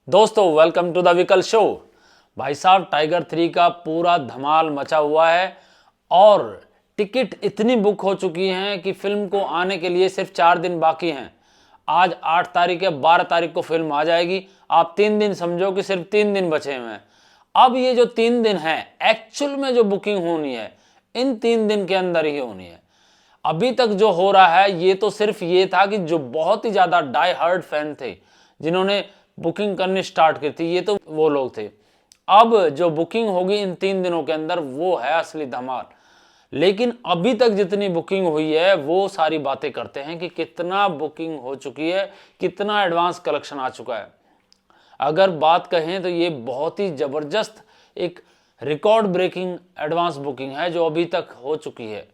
दोस्तों welcome to the विकल show. भाई साहब टाइगर 3 का पूरा धमाल मचा हुआ है और टिकट इतनी बुक हो चुकी हैं कि फिल्म को आने के लिए सिर्फ 4 दिन बाकी हैं। आज 8 तारीख है, 12 तारीख को फिल्म आ जाएगी। आप 3 दिन समझो कि सिर्फ 3 दिन बचे हुए हैं। अब ये जो 3 दिन है एक्चुअल में जो बुकिंग होनी है इन 3 दिन के अंदर ही होनी है। अभी तक जो हो रहा है ये तो सिर्फ ये था कि जो बहुत ही ज्यादा डाई हार्ड फैन थे जिन्होंने बुकिंग करनी स्टार्ट की थी, ये तो वो लोग थे। अब जो बुकिंग होगी इन 3 दिनों के अंदर वो है असली धमाल। लेकिन अभी तक जितनी बुकिंग हुई है वो सारी बातें करते हैं कि कितना बुकिंग हो चुकी है, कितना एडवांस कलेक्शन आ चुका है। अगर बात कहें तो ये बहुत ही जबरदस्त एक रिकॉर्ड ब्रेकिंग एडवांस बुकिंग है जो अभी तक हो चुकी है,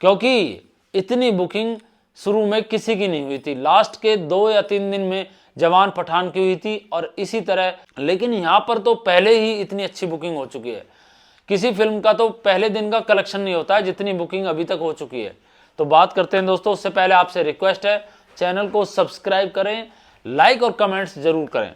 क्योंकि इतनी बुकिंग शुरू में किसी की नहीं हुई थी। लास्ट के 2 या 3 दिन में जवान पठान की हुई थी और इसी तरह, लेकिन यहां पर तो पहले ही इतनी अच्छी बुकिंग हो चुकी है। किसी फिल्म का तो पहले दिन का कलेक्शन नहीं होता है जितनी बुकिंग अभी तक हो चुकी है। तो बात करते हैं दोस्तों, उससे पहले आपसे रिक्वेस्ट है चैनल को सब्सक्राइब करें, लाइक और कमेंट्स जरूर करें।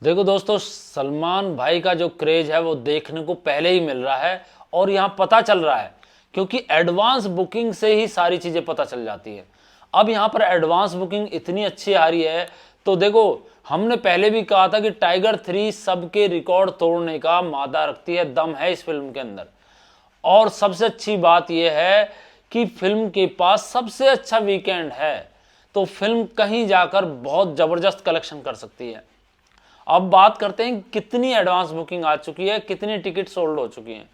देखो दोस्तों, सलमान भाई का जो क्रेज है वो देखने को पहले ही मिल रहा है और यहां पता चल रहा है, क्योंकि एडवांस बुकिंग से ही सारी चीजें पता चल जाती है। अब यहां पर एडवांस बुकिंग इतनी अच्छी आ रही है तो देखो, हमने पहले भी कहा था कि टाइगर 3 सबके रिकॉर्ड तोड़ने का मादा रखती है, दम है इस फिल्म के अंदर। और सबसे अच्छी बात यह है कि फिल्म के पास सबसे अच्छा वीकेंड है, तो फिल्म कहीं जाकर बहुत जबरदस्त कलेक्शन कर सकती है। अब बात करते हैं कितनी एडवांस बुकिंग आ चुकी है, कितनी टिकट सोल्ड हो चुकी हैं।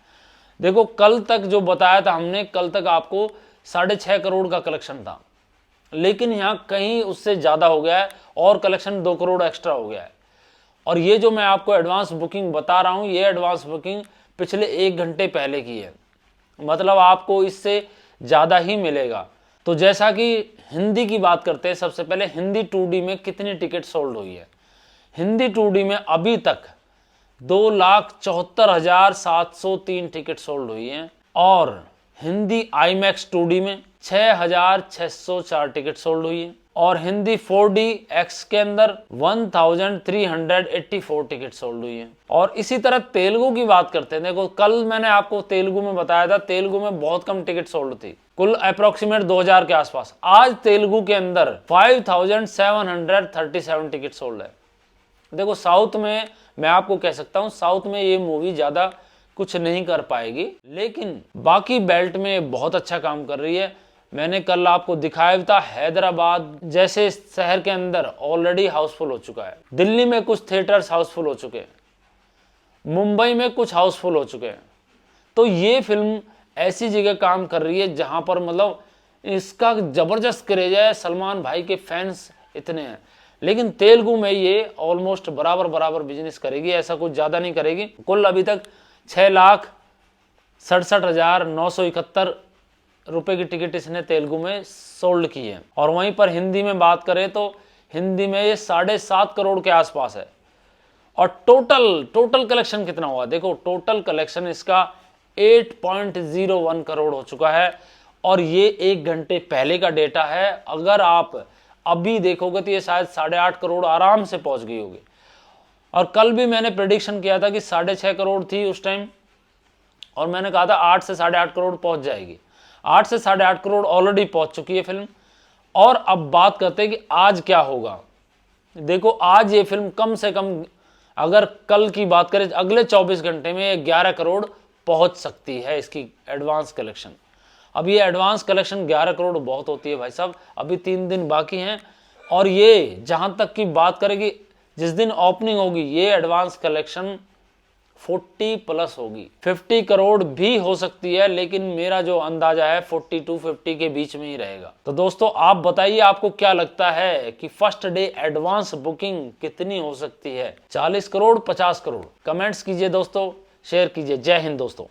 देखो, कल तक जो बताया था हमने, कल तक आपको 6.5 करोड़ का कलेक्शन था, लेकिन यहां कहीं उससे ज्यादा हो गया है और कलेक्शन 2 करोड़ एक्स्ट्रा हो गया है। और ये जो मैं आपको एडवांस बुकिंग बता रहा हूं, ये एडवांस बुकिंग पिछले 1 घंटे पहले की है, मतलब आपको इससे ज्यादा ही मिलेगा। तो जैसा कि हिंदी की बात करते हैं, सबसे पहले हिंदी 2D में कितनी टिकट सोल्ड हुई है। हिंदी 2D में अभी तक 2,74,703 टिकट सोल्ड हुई हैं और हिंदी IMAX 2D में 6,604 टिकट सोल्ड हुई है और हिंदी 4DX के अंदर 1,384 टिकट सोल्ड हुई है। और इसी तरह तेलुगु की बात करते हैं। देखो, कल मैंने आपको तेलुगु में बताया था, तेलुगु में बहुत कम टिकट सोल्ड थी, कुल अप्रोक्सीमेट 2,000 के आसपास। आज तेलुगु के अंदर 5,737 टिकट सोल्ड है। देखो, साउथ में मैं आपको कह सकता हूं, साउथ में ये मूवी ज्यादा कुछ नहीं कर पाएगी, लेकिन बाकी बेल्ट में बहुत अच्छा काम कर रही है। मैंने कल आपको दिखाया भी था, हैदराबाद जैसे शहर के अंदर ऑलरेडी हाउसफुल हो चुका है। दिल्ली में कुछ थिएटर्स हाउसफुल हो चुके हैं, मुंबई में कुछ हाउसफुल हो चुके हैं। तो ये फिल्म ऐसी जगह काम कर रही है जहां पर मतलब इसका जबरदस्त क्रेज है, सलमान भाई के फैंस इतने हैं। लेकिन तेलुगु में ये ऑलमोस्ट बराबर बराबर बिजनेस करेगी, ऐसा कुछ ज्यादा नहीं करेगी। कुल अभी तक 6,67,971 रुपए की टिकट इसने तेलुगु में सोल्ड की है। और वहीं पर हिंदी में बात करें तो हिंदी में ये 7.5 करोड़ के आसपास है। और टोटल कलेक्शन कितना हुआ, देखो टोटल कलेक्शन इसका 8.01 करोड़ हो चुका है और ये 1 घंटे पहले का डेटा है। अगर आप अभी देखोगे तो ये शायद 8.5 करोड़ आराम से पहुंच गई होगी। और कल भी मैंने प्रेडिक्शन किया था कि 6.5 करोड़ थी उस टाइम, और मैंने कहा था 8 से 8.5 करोड़ पहुंच जाएगी। 8 से 8.5 करोड़ ऑलरेडी पहुंच चुकी है फिल्म। और अब बात करते हैं कि आज क्या होगा। देखो, आज ये फिल्म कम से कम, अगर कल की बात करें, अगले 24 घंटे में 11 करोड़ पहुंच सकती है इसकी एडवांस कलेक्शन। अब ये एडवांस कलेक्शन 11 करोड़ बहुत होती है भाई साहब, अभी 3 दिन बाकी हैं। और ये जहां तक की बात करेगी, जिस दिन ओपनिंग होगी ये एडवांस कलेक्शन 40+ होगी, 50 करोड़ भी हो सकती है, लेकिन मेरा जो अंदाजा है 40 to 50 के बीच में ही रहेगा। तो दोस्तों, आप बताइए आपको क्या लगता है कि फर्स्ट डे एडवांस बुकिंग कितनी हो सकती है, 40 करोड़ 50 करोड़? कमेंट्स कीजिए दोस्तों, शेयर कीजिए। जय हिंद दोस्तों।